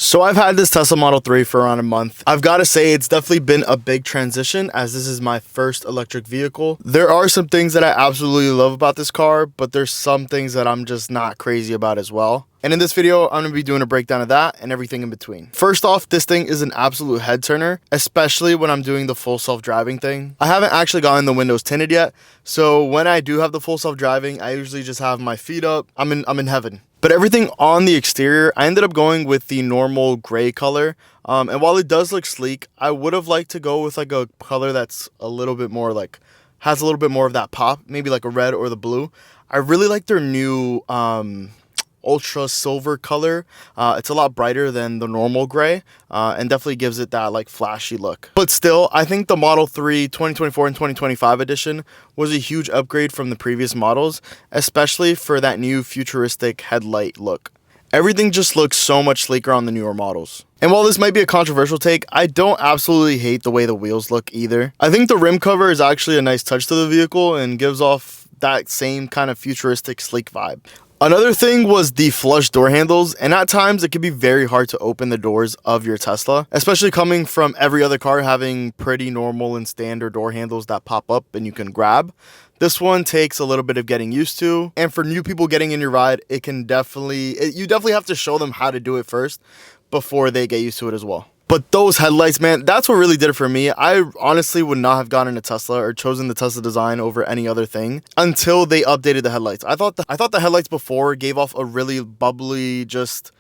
So I've had this Tesla Model 3 for around a month. I've got to say it's definitely been a big transition as this is my first electric vehicle. There are some things that I absolutely love about this car, but there's some things that I'm just not crazy about as well. And in this video, I'm going to be doing a breakdown of that and everything in between. First off, this thing is an absolute head turner, especially when I'm doing the full self-driving thing. I haven't actually gotten the windows tinted yet, so when I do have the full self-driving, I usually just have my feet up. I'm in heaven. But everything on the exterior, I ended up going with the normal gray color. And while it does look sleek, I would have liked to go with like a color that's a little bit more like, has a little bit more of that pop, maybe like a red or the blue. I really like their new ultra silver color. It's a lot brighter than the normal gray and definitely gives it that like flashy look. But still, I think the Model 3 2024 and 2025 edition was a huge upgrade from the previous models, especially for that new futuristic headlight look. Everything just looks so much sleeker on the newer models. And while this might be a controversial take, I don't absolutely hate the way the wheels look either. I think the rim cover is actually a nice touch to the vehicle and gives off that same kind of futuristic sleek vibe. Another thing was the flush door handles, and at times it can be very hard to open the doors of your Tesla, especially coming from every other car having pretty normal and standard door handles that pop up and you can grab. This one takes a little bit of getting used to, and for new people getting in your ride, you definitely have to show them how to do it first before they get used to it as well. But those headlights, man, that's what really did it for me. I honestly would not have gotten a Tesla or chosen the Tesla design over any other thing until they updated the headlights. I thought the headlights before gave off a really bubbly, just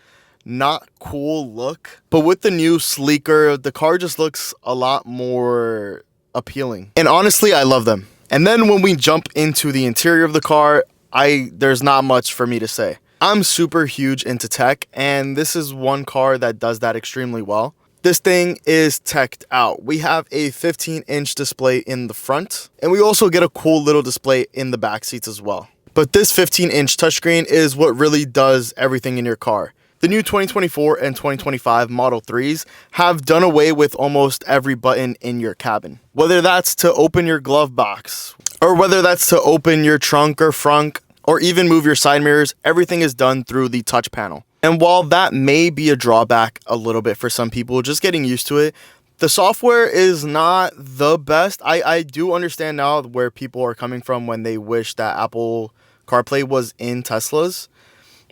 not cool look. But with the new sleeker, the car just looks a lot more appealing. And honestly, I love them. And then when we jump into the interior of the car, there's not much for me to say. I'm super huge into tech, and this is one car that does that extremely well. This thing is teched out. We have a 15-inch display in the front, and we also get a cool little display in the back seats as well. But this 15-inch touchscreen is what really does everything in your car. The new 2024 and 2025 Model 3s have done away with almost every button in your cabin. Whether that's to open your glove box, or whether that's to open your trunk or frunk, or even move your side mirrors, everything is done through the touch panel. And while that may be a drawback a little bit for some people, just getting used to it, the software is not the best. I do understand now where people are coming from when they wish that Apple CarPlay was in Teslas.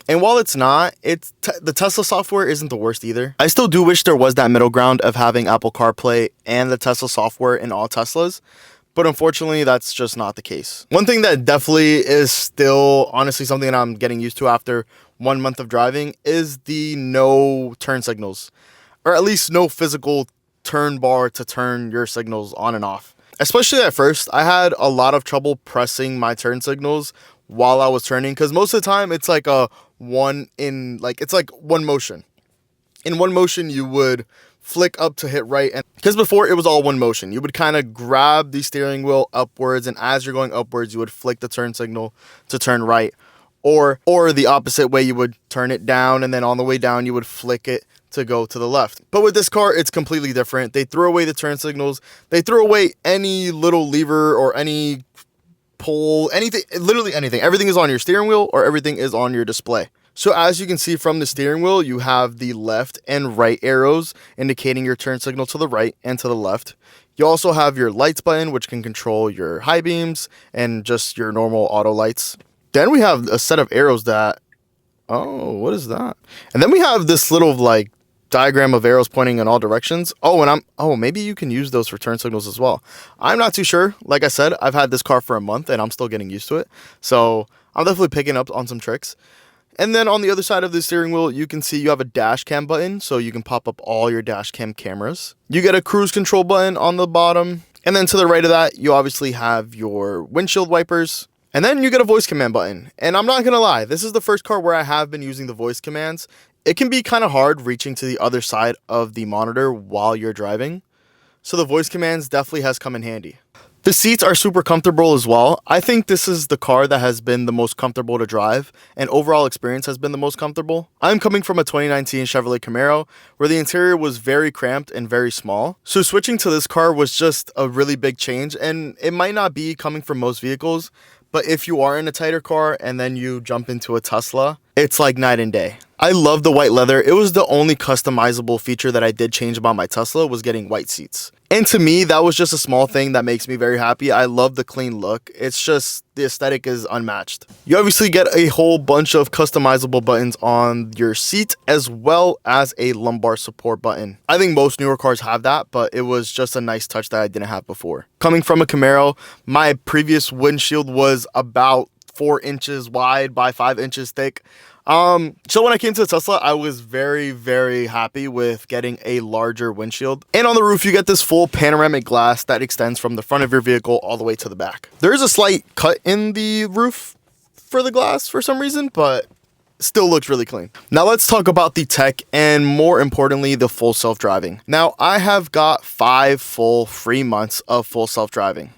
And while it's not, the Tesla software isn't the worst either. I still do wish there was that middle ground of having Apple CarPlay and the Tesla software in all Teslas. But unfortunately, that's just not the case. One thing that definitely is still honestly something that I'm getting used to after 1 month of driving is the no turn signals, or at least no physical turn bar to turn your signals on and off. Especially at first, I had a lot of trouble pressing my turn signals while I was turning, because most of the time it's like one motion. In one motion, you would flick up to hit right, and because before it was all one motion, you would kind of grab the steering wheel upwards, and as you're going upwards, you would flick the turn signal to turn right, or the opposite way, you would turn it down, and then on the way down you would flick it to go to the left. But with this car, it's completely different. They threw away the turn signals. They threw away any little lever or any pull, anything, literally anything. Everything is on your steering wheel, or everything is on your display. So as you can see from the steering wheel, you have the left and right arrows indicating your turn signal to the right and to the left. You also have your lights button, which can control your high beams and just your normal auto lights. Then we have a set of arrows what is that? And then we have this little like diagram of arrows pointing in all directions. Maybe you can use those for turn signals as well. I'm not too sure. Like I said, I've had this car for a month and I'm still getting used to it. So I'm definitely picking up on some tricks. And then on the other side of the steering wheel, you can see you have a dash cam button, so you can pop up all your dash cam cameras. You get a cruise control button on the bottom. And then to the right of that, you obviously have your windshield wipers. And then you get a voice command button. And I'm not going to lie, this is the first car where I have been using the voice commands. It can be kind of hard reaching to the other side of the monitor while you're driving. So the voice commands definitely has come in handy. The seats are super comfortable as well. I think this is the car that has been the most comfortable to drive, and overall experience has been the most comfortable. I'm coming from a 2019 Chevrolet Camaro where the interior was very cramped and very small. So switching to this car was just a really big change, and it might not be coming from most vehicles, but if you are in a tighter car and then you jump into a Tesla, it's like night and day. I love the white leather. It was the only customizable feature that I did change about my Tesla, was getting white seats. And to me, that was just a small thing that makes me very happy. I love the clean look. It's just, the aesthetic is unmatched. You obviously get a whole bunch of customizable buttons on your seat, as well as a lumbar support button. I think most newer cars have that, but it was just a nice touch that I didn't have before. Coming from a Camaro, my previous windshield was about 4 inches wide by 5 inches thick. So when I came to the Tesla, I was very, very happy with getting a larger windshield. And on the roof, you get this full panoramic glass that extends from the front of your vehicle all the way to the back. There is a slight cut in the roof for the glass for some reason, but still looks really clean. Now let's talk about the tech, and more importantly, the full self-driving. Now I have got 5 full free months of full self-driving.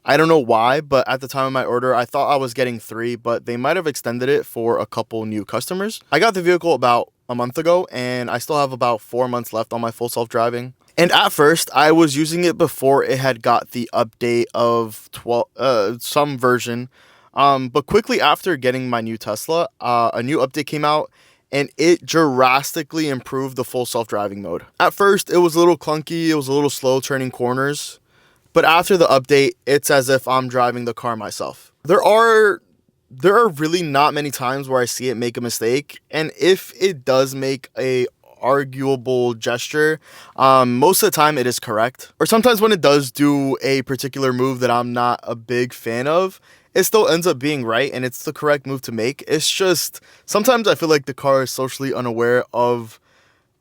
I don't know why, but at the time of my order, I thought I was getting 3, but they might have extended it for a couple new customers. I got the vehicle about a month ago, and I still have about 4 months left on my full self-driving. And at first, I was using it before it had got the update of some version. But quickly after getting my new Tesla, a new update came out, and it drastically improved the full self-driving mode. At first, it was a little clunky, it was a little slow turning corners. But after the update, it's as if I'm driving the car myself. There are really not many times where I see it make a mistake. And if it does make a arguable gesture, most of the time it is correct. Or sometimes when it does do a particular move that I'm not a big fan of, it still ends up being right and it's the correct move to make. It's just, sometimes I feel like the car is socially unaware of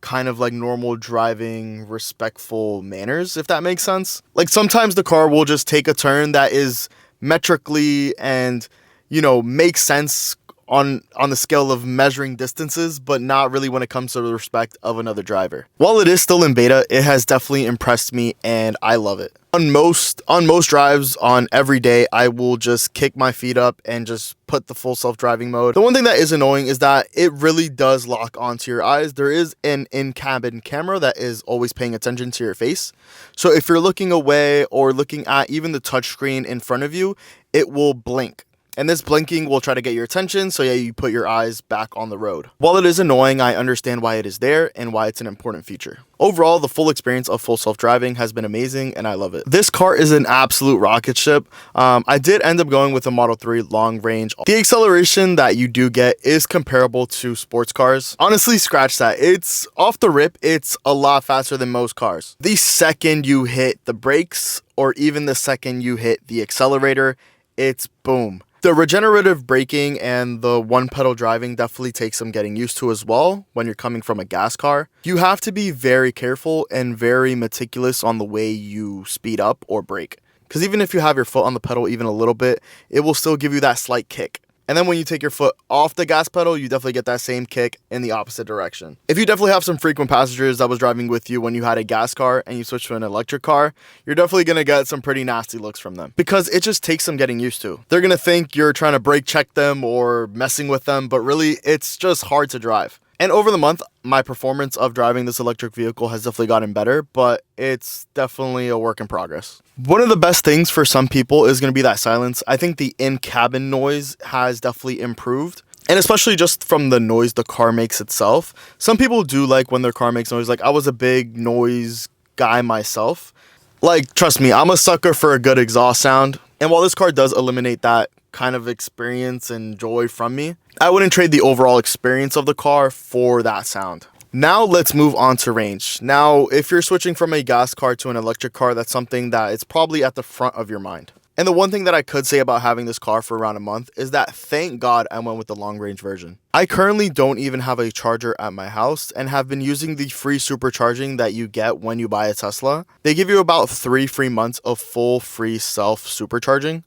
kind of like normal driving, respectful manners, if that makes sense. Like sometimes the car will just take a turn that is metrically and, you know, makes sense on the scale of measuring distances, but not really when it comes to the respect of another driver. While it is still in beta, it has definitely impressed me and I love it. On most drives, on every day, I will just kick my feet up and just put the full self-driving mode. The one thing that is annoying is that it really does lock onto your eyes. There is an in-cabin camera that is always paying attention to your face. So if you're looking away or looking at even the touchscreen in front of you, it will blink. And this blinking will try to get your attention, so yeah, you put your eyes back on the road. While it is annoying, I understand why it is there and why it's an important feature. Overall, the full experience of full self-driving has been amazing and I love it. This car is an absolute rocket ship. I did end up going with a Model 3 long range. The acceleration that you do get is comparable to sports cars. Honestly, scratch that. It's off the rip, it's a lot faster than most cars. The second you hit the brakes, or even the second you hit the accelerator, it's boom. The regenerative braking and the one pedal driving definitely takes some getting used to as well when you're coming from a gas car. You have to be very careful and very meticulous on the way you speed up or brake. Because even if you have your foot on the pedal even a little bit, it will still give you that slight kick. And then when you take your foot off the gas pedal, you definitely get that same kick in the opposite direction. If you definitely have some frequent passengers that was driving with you when you had a gas car and you switch to an electric car, you're definitely going to get some pretty nasty looks from them. Because it just takes some getting used to. They're going to think you're trying to brake check them or messing with them, but really it's just hard to drive. And over the month, my performance of driving this electric vehicle has definitely gotten better, but it's definitely a work in progress. One of the best things for some people is going to be that silence. I think the in-cabin noise has definitely improved. And especially just from the noise the car makes itself. Some people do like when their car makes noise. Like, I was a big noise guy myself. Like, trust me, I'm a sucker for a good exhaust sound. And while this car does eliminate that kind of experience and joy from me, I wouldn't trade the overall experience of the car for that sound. Now let's move on to range. Now, if you're switching from a gas car to an electric car, that's something that is probably at the front of your mind. And the one thing that I could say about having this car for around a month is that thank God I went with the long range version. I currently don't even have a charger at my house and have been using the free supercharging that you get when you buy a Tesla. They give you about 3 free months of full free self supercharging.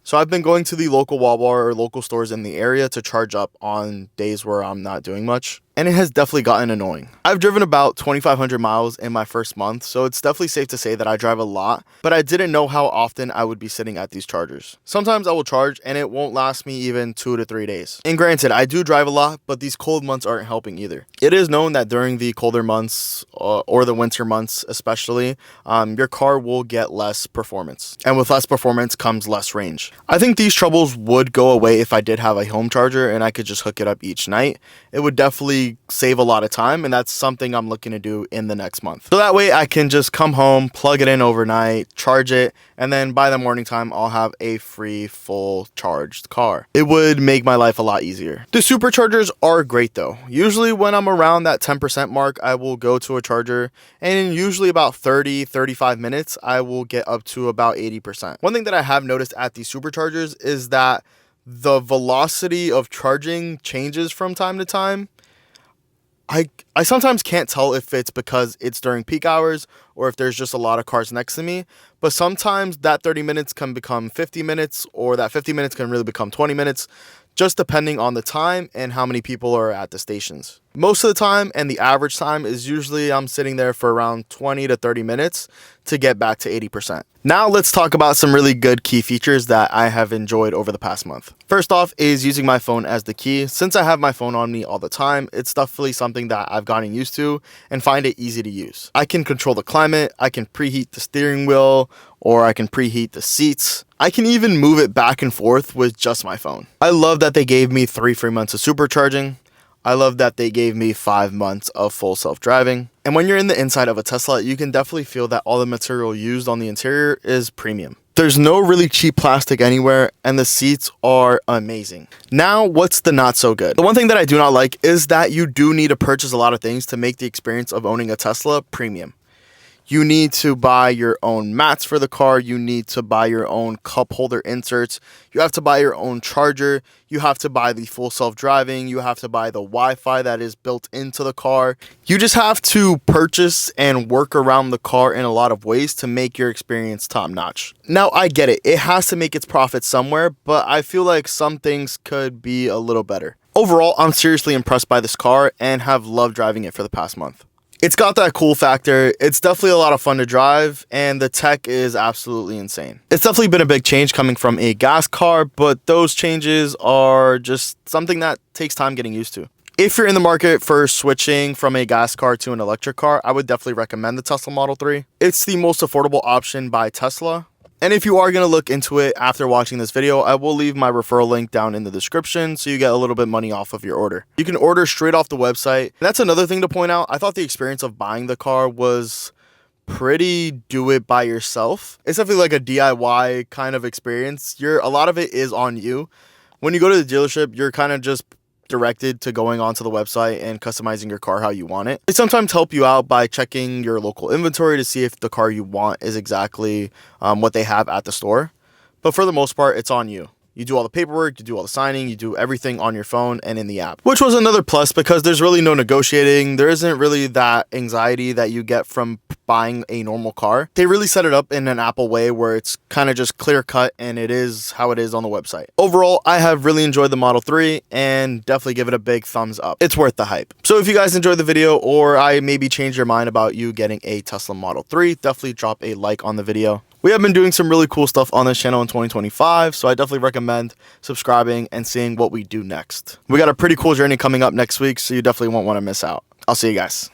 So I've been going to the local Walmart or local stores in the area to charge up on days where I'm not doing much. And it has definitely gotten annoying. I've driven about 2,500 miles in my first month, so it's definitely safe to say that I drive a lot, but I didn't know how often I would be sitting at these chargers. Sometimes I will charge and it won't last me even 2 to 3 days. And granted, I do drive a lot, but these cold months aren't helping either. It is known that during the colder months or the winter months especially, your car will get less performance. And with less performance comes less range. I think these troubles would go away if I did have a home charger and I could just hook it up each night. It would definitely definitely save a lot of time, and that's something I'm looking to do in the next month. So that way I can just come home, plug it in overnight, charge it, and then by the morning time I'll have a free full charged car. It would make my life a lot easier. The superchargers are great though. Usually when I'm around that 10% mark, I will go to a charger, and in usually about 30-35 minutes I will get up to about 80%. One thing that I have noticed at these superchargers is that the velocity of charging changes from time to time. I sometimes can't tell if it's because it's during peak hours or if there's just a lot of cars next to me, but sometimes that 30 minutes can become 50 minutes, or that 50 minutes can really become 20 minutes, just depending on the time and how many people are at the stations. Most of the time, and the average time is usually I'm sitting there for around 20 to 30 minutes to get back to 80%. Now let's talk about some really good key features that I have enjoyed over the past month. First off is using my phone as the key. Since I have my phone on me all the time, it's definitely something that I've gotten used to and find it easy to use. I can control the climate, I can preheat the steering wheel, or I can preheat the seats. I can even move it back and forth with just my phone. I love that they gave me 3 free months of supercharging. I love that they gave me 5 months of full self-driving. And when you're in the inside of a Tesla, you can definitely feel that all the material used on the interior is premium. There's no really cheap plastic anywhere, and the seats are amazing. Now, what's the not so good? The one thing that I do not like is that you do need to purchase a lot of things to make the experience of owning a Tesla premium. You need to buy your own mats for the car. You need to buy your own cup holder inserts. You have to buy your own charger. You have to buy the full self-driving. You have to buy the Wi-Fi that is built into the car. You just have to purchase and work around the car in a lot of ways to make your experience top-notch. Now, I get it. It has to make its profit somewhere, but I feel like some things could be a little better. Overall, I'm seriously impressed by this car and have loved driving it for the past month. It's got that cool factor, it's definitely a lot of fun to drive, and the tech is absolutely insane. It's definitely been a big change coming from a gas car, but those changes are just something that takes time getting used to. If you're in the market for switching from a gas car to an electric car, I would definitely recommend the Tesla Model 3. It's the most affordable option by Tesla. And if you are going to look into it after watching this video, I will leave my referral link down in the description so you get a little bit money off of your order. You can order straight off the website. And that's another thing to point out. I thought the experience of buying the car was pretty do it by yourself. It's definitely like a DIY kind of experience. A lot of it is on you. When you go to the dealership, you're kind of just directed to going onto the website and customizing your car how you want it. They sometimes help you out by checking your local inventory to see if the car you want is exactly what they have at the store. But for the most part, it's on you. You do all the paperwork, you do all the signing, you do everything on your phone and in the app, which was another plus because there's really no negotiating. There isn't really that anxiety that you get from buying a normal car. They really set it up in an Apple way where it's kind of just clear cut and it is how it is on the website. Overall, I have really enjoyed the Model 3 and definitely give it a big thumbs up. It's worth the hype. So if you guys enjoyed the video or I maybe changed your mind about you getting a Tesla Model 3, definitely drop a like on the video. We have been doing some really cool stuff on this channel in 2025, so I definitely recommend subscribing and seeing what we do next. We got a pretty cool journey coming up next week, so you definitely won't want to miss out. I'll see you guys.